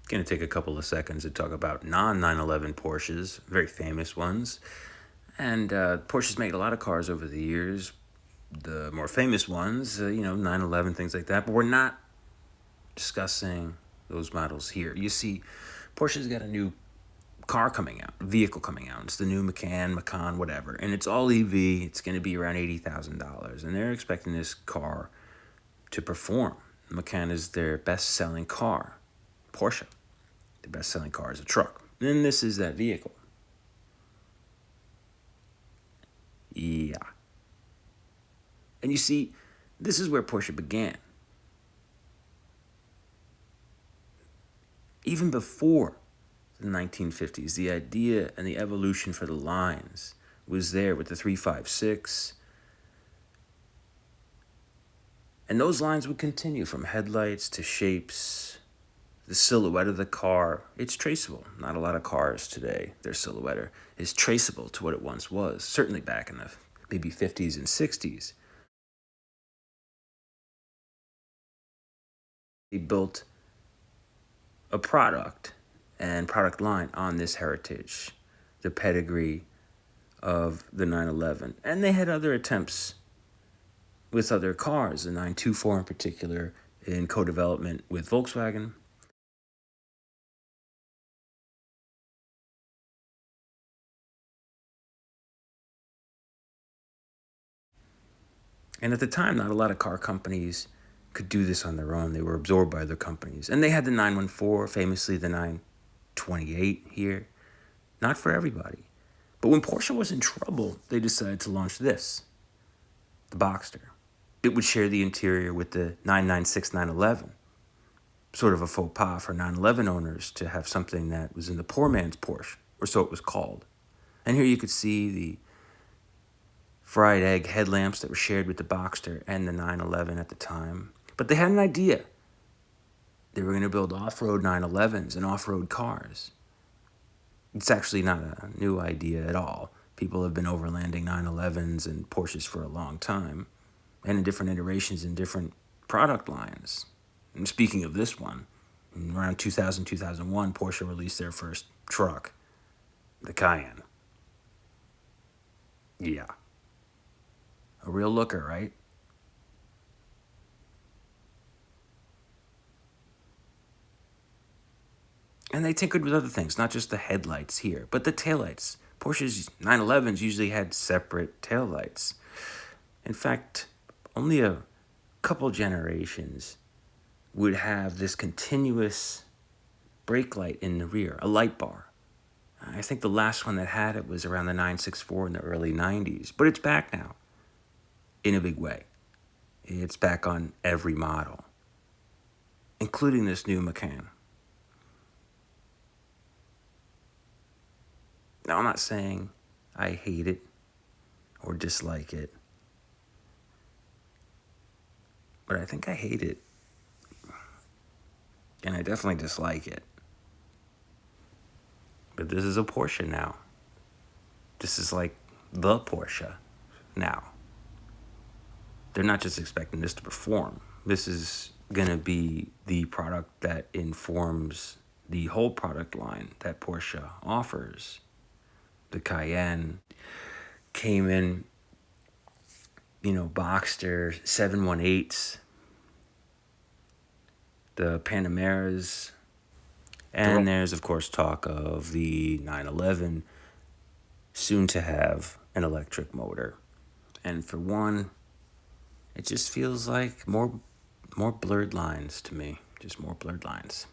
Going to take a couple of seconds to talk about non-911 Porsches, very famous ones. And Porsche's made a lot of cars over the years. The more famous ones, 911, things like that. But we're not discussing those models here. You see, Porsche's got a new car coming out, vehicle coming out. It's the new Macan, whatever. And it's all EV. It's going to be around $80,000. And they're expecting this car to perform. The Macan is their best-selling car. Porsche, the best-selling car is a truck. And this is that vehicle. Yeah. And you see, this is where Porsche began. Even before the 1950s, the idea and the evolution for the lines was there with the 356. And those lines would continue from headlights to shapes, the silhouette of the car. It's traceable. Not a lot of cars today, their silhouette is traceable to what it once was, certainly back in the maybe 50s and 60s. They built a product and product line on this heritage, the pedigree of the 911. And they had other attempts with other cars, the 924 in particular, in co-development with Volkswagen. And at the time, not a lot of car companies could do this on their own. They were absorbed by other companies. And they had the 914, famously the 928 here. Not for everybody. But when Porsche was in trouble, they decided to launch this, the Boxster. It would share the interior with the 996 911. Sort of a faux pas for 911 owners to have something that was in the poor man's Porsche, or so it was called. And here you could see the fried egg headlamps that were shared with the Boxster and the 911 at the time. But they had an idea. They were going to build off-road 911s and off-road cars. It's actually not a new idea at all. People have been overlanding 911s and Porsches for a long time, and in different iterations in different product lines. And speaking of this one, around 2000, 2001, Porsche released their first truck, the Cayenne. Yeah. A real looker, right? And they tinkered with other things, not just the headlights here, but the taillights. Porsche's 911s usually had separate taillights. In fact, only a couple generations would have this continuous brake light in the rear, a light bar. I think the last one that had it was around the 964 in the early 90s, but it's back now in a big way. It's back on every model, including this new Macan. Now, I'm not saying I hate it or dislike it, but I think I hate it. And I definitely dislike it. But this is a Porsche now. This is like the Porsche now. They're not just expecting this to perform. This is going to be the product that informs the whole product line that Porsche offers. The Cayenne came in, Boxster 718s, the Panameras, and there's, of course, talk of the 911, soon to have an electric motor. And for one, it just feels like more blurred lines to me, just more blurred lines.